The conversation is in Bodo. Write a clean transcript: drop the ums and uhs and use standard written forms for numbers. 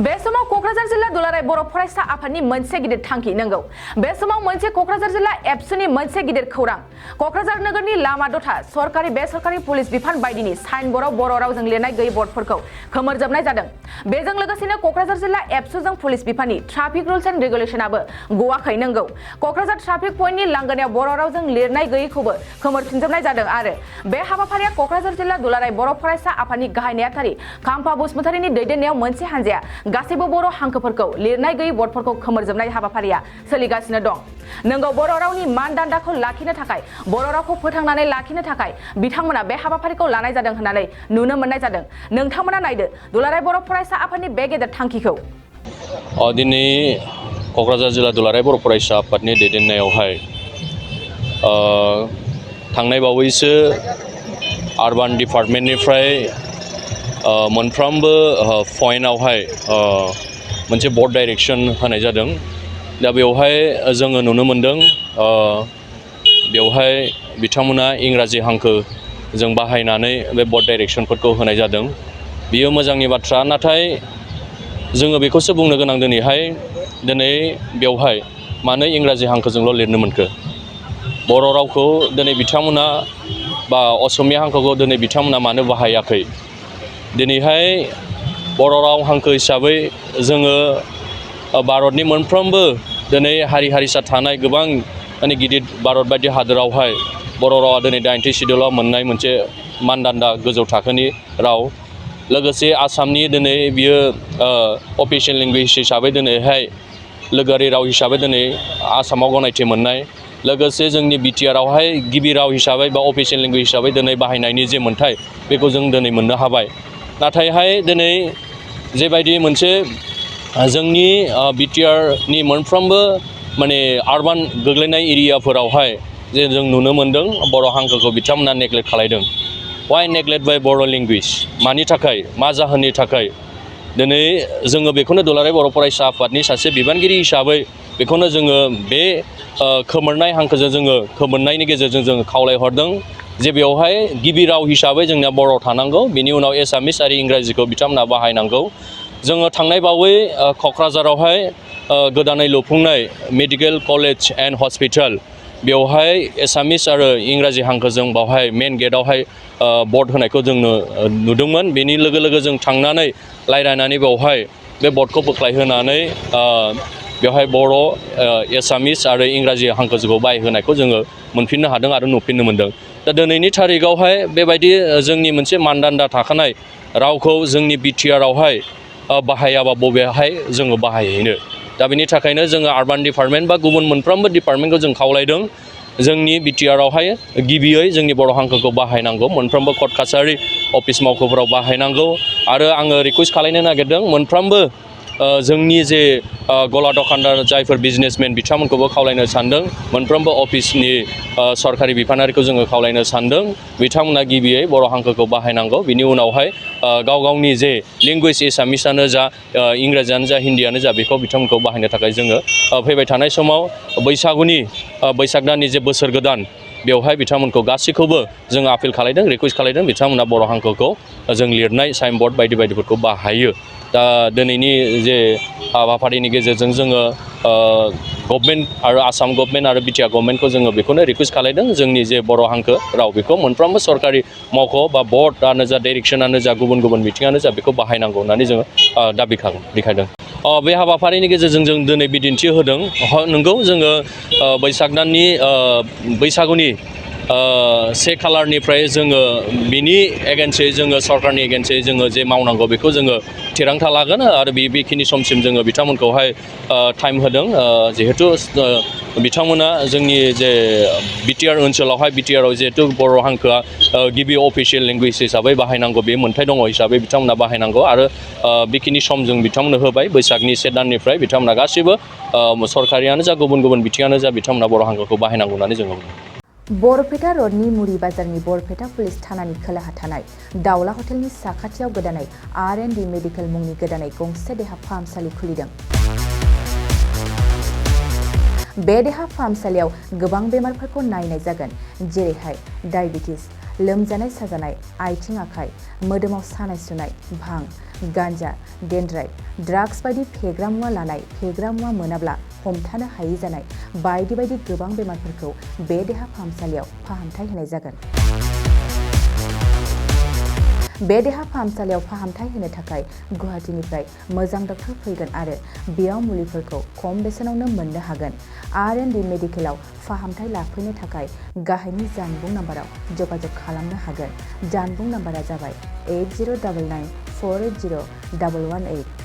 बे समाव कक्राझार जिल्ला दुलाराय बर' फरायसा आफादनि मोनसे गिदिर थांखि नंगौ बे समाव मोनसे कक्राझार जिल्ला एबसुनि मोनसे गिदिर खौरां कक्राझार नोगोरनि लामा दथा सरकारि बेसरकारि पुलिस बिफान बायदिनि साइनबोर्डआव बर' रावजों लिरनाय गैयै बर्डफोरखौ खोमोरजोबनाय जादों बेजों लोगोसेनो कक्राझार जिल्ला एबसुजों पुलिस बिफाननि ट्राफिक रुल्स एन्ड रेगुलेशनाबो गवाखै नंगौ कक्राझार ट्राफिक पइन्टनि लांगोनायाव बर' रावजों लिरनाय गैयैखौबो खोमोरफिनजोबनाय जादों आरो बे हाबाफारिया कक्राझार जिल्ला दुलाराय बर' फरायसा आफादनि गाहाय नेहाथारि खाम्फा बसुमतारिनि दैदेननायाव मोनसे हानजाया गासैबो बर' हांखोफोरखौ लिरनाय गैयै बर्डफोरखौ खोमोरजोबनाय हाबाफारिया सोलिगासिनो दं नंगौ बर' रावनि मानदान्दाखौ लाखिनो थाखाय बर' रावखौ फोथांनानै लाखिनो थाखाय बिथांमोना बे हाबाफारिखौ लानाय जादों होननानै नुनो मोननाय जादों नोंथांमोना नायदो दुलाराय बर' फरायसा आफादनि बे गेदेर थांखिखौ दिनै कक्राझार जिल्ला दुलाराय बर' फरायसा आफादनि दैदेननायावहाय थांनाय बावैसो आरबान डिपार्टमेन्टनिफ्राय मोनफ्रोमबो पइन्टआवहाय मोनसे बर्ड डाइरेक्सन होनाय जादों दा बेवहाय जोङो नुनो मोनदों बेवहाय बिथांमोना इंराजि हांखो जों बाहायनानै बे बर्ड डाइरेक्सनफोरखौ होनाय जादों बियो मोजांनि बाथ्रा नाथाय जोङो बेखौसो बुंनो गोनां दिनै बेवहाय मानो इंराजि हांखोजोंल' लिरनो मोनखो बर' रावखौ दिनै बिथांमोना बा असमिया हांखोखौ दिनै बिथांमोना मानो बाहायाखै दिनैहाय बर' राव हांखो हिसाबै जोङो भारतनि मोनफ्रोमबो दिनै हारि हारिसा थानाय गोबां माने गिदिर भारत बायदि हादोरावहाय बर' रावा दिनै 80 सिडिउलाव मोननाय मोनसे मानदान्दा गोजौ थाखोनि राव लोगोसे आसामनि दिनै बियो अफिसियेल लेंगुवेज हिसाबै दिनैहाय लोगोआरि राव हिसाबै दिनै आसामाव गनायथि मोननाय लोगोसे जोंनि बिटिआरआवहाय गिबि राव हिसाबै बा अफिसियेल लेंगुवेज हिसाबै दिनै बाहायनायनि जे मोन्थाय बेखौ जों दिनै मोननो हाबाय नाथायहाय दिनै जेबायदि मोनसे जोंनि बिटिआरनि मोनफ्रोमबो माने आरबान गोग्लैनाय एरियाफोरावहाय जे जों नुनो मोनदों बर' हांखोखौ बिथांमोना नेग्लेक्ट खालायदों वाइ नेग्लेक्ट बाय बर' लेंगुवेज मानि थाखाय मा जाहोननि थाखाय दिनै जोङो बेखौनो दुलाराय बर' फरायसा आफादनि सासे बिबानगिरि हिसाबै बेखौनो जोङो बे खोमोरनाय हांखोजों जोङो खोमोरनायनि गेजेरजों जोङो खावलायहरदों जे बेवहाय गिबि राव हिसाबै जोंनिया बर' थानांगौ बिनि उनाव एसामिस आरो इंराजिखौ बिथांमोना बाहायनांगौ जोङो थांनाय बावै क'क्राझारावहाय गोदानै लुफुंनाय मेडिकेल कलेज एन्ड हस्पिटाल बेवहाय एसामिस आरो इंराजि हांखोजों बावहाय मेन गेटआवहाय बर्ड होनायखौ जों नुदोंमोन बेनि लोगो लोगो जों थांनानै रायज्लायनानै बेवहाय बे बर्डखौ बोख्लायहोनानै बेवहाय बर' एसामिस आरो इंराजि हांखोखौ बाहायहोनायखौ जोङो मोनफिननो हादों आरो नुफिननो मोनदों दा दिनैनि थारिखआवहाय बेबायदि जोंनि मोनसे मानदान्दा थाखानाय रावखौ जोंनि बिटिआरआवहाय बाहायाबा बबेहाय जोङो बाहायहैनो दा बेनि थाखायनो जोङो आरबान डिपार्टमेन्ट बा गुबुन मोनफ्रोमबो डिपार्टमेन्टखौ जों खावलायदों जोंनि बिटिआरआवहाय गिबियै जोंनि बर' हांखोखौ बाहायनांगौ मोनफ्रोमबो कर्ट कासारि अफिस मावख'फोराव बाहायनांगौ आरो आङो रिकुवेस्ट खालामनो नागिरदों मोनफ्रोमबो जोंनि जे गला दखानदार जायफोर बिजनेसमेन बिथांमोनखौबो खावलायनो सानदों मोनफ्रोमबो अफिसनि सरकारि बिफानारिखौ जोङो खावलायनो सानदों बिथांमोना गिबियै बर' हांखोखौ बाहायनांगौ बिनि उनावहाय गाव गावनि जे लेंगुवेज एसामिसआनो जा इंराजियानो जा हिन्दीयानो जा बेखौ बिथांमोनखौ बाहायनो थाखाय जोङो फैबाय थानाय समाव बैसाग दाननि जे बोसोर गोदान बेवहाय बिथांमोनखौ गासैखौबो जोङो आपिल खालायदों रिकुवेस्ट खालायदों बिथांमोना बर' हांखोखौ जों लिरनाय साइन बर्ड बायदि बायदिफोरखौ बाहायो दा दिनैनि जे हाबाफारिनि गेजेरजों जोङो गभर्नमेन्ट आरो आसाम गभर्नमेन्ट आरो बिटिआर गभर्नमेन्टखौ जोङो बेखौनो रिकुवेस्ट खालायदों जोंनि जे बर' हांखो राव बेखौ मोनफ्रोमबो सरकारि मावख' बा बर्डआनो जा डाइरेक्सनानो जा गुबुन गुबुन बिथिङानो जा बेखौ बाहायनांगौ होननानै जोङो दाबि देखायदों बे हाबाफारिनि गेजेरजों जों दिनै बिदिन्थि होदों नंगौ जोङो बैसाग दाननि बैसागुनि 1 खालारनिफ्राय जोङो बिनि एगेन्स्टै जोङो सरकारनि एगेन्स्टै जोङो जे मावनांगौ बेखौ जोङो थिरांथा लागोन आरो बेखिनि समसिम जोङो बिथांमोनखौहाय टाइम होदों जिहेथु बिथांमोना जोंनि जे बिटिआर ओनसोलावहाय बिटिआरआव जिहेतु बर' हांखोआ गिबि अफिसियेल लेंगुवेज हिसाबै बाहायनांगौ बे मोन्थाय दङ हिसाबै बिथांमोना बाहायनांगौ आरो बेखिनि सम जों बिथांमोननो होबाय बैसागनि 1 दाननिफ्राय बिथांमोना गासैबो सरकारियानो जा गुबुन गुबुन बिथिङानो जा बिथांमोना बर' हांखोखौ बाहायनांगौ होननानै जोङो बरपेटा रडनि मुरि बाजारनि बरपेटा पुलिस थानानि खोलाहा थानाय दावला हटेलनि साखाथियाव गोदानै R&D मेडिकेल मुंनि गोदानै गंसे देहा फाहामसालि खुलिदों बे देहा फाहामसालियाव गोबां बेमारफोरखौ नायनाय जागोन जेरैहाय डायबिटिस लोमजानाय साजानाय आथिं आखाइ मोदोमाव सानाय सुनाय भां गान्जा, डेनड्राइट, ड्राग्स बायदि फेग्रा मुवा लानाय, फेग्रा मुवा मोनाब्ला हमथानो हायै जानाय बायदि बायदि गोबां बेमारफोरखौ बे देहा फाहामसालियाव फाहामथाय होनाय जागोन। बे देहा फाहामसालियाव फाहामथाय होनो थाखाय गुवाहाटीनिफ्राय मोजां डक्टर फैगोन आरो बेयाव मुलिफोरखौ खम बेसेनावनो मोननो हागोन। R&D मेडिकेलाव फाहामथाय लाफैनो थाखाय गाहायनि जानबुं नाम्बाराव जगाजग खालामनो हागोन। जानबुं नाम्बारा जाबाय 8099 480 118।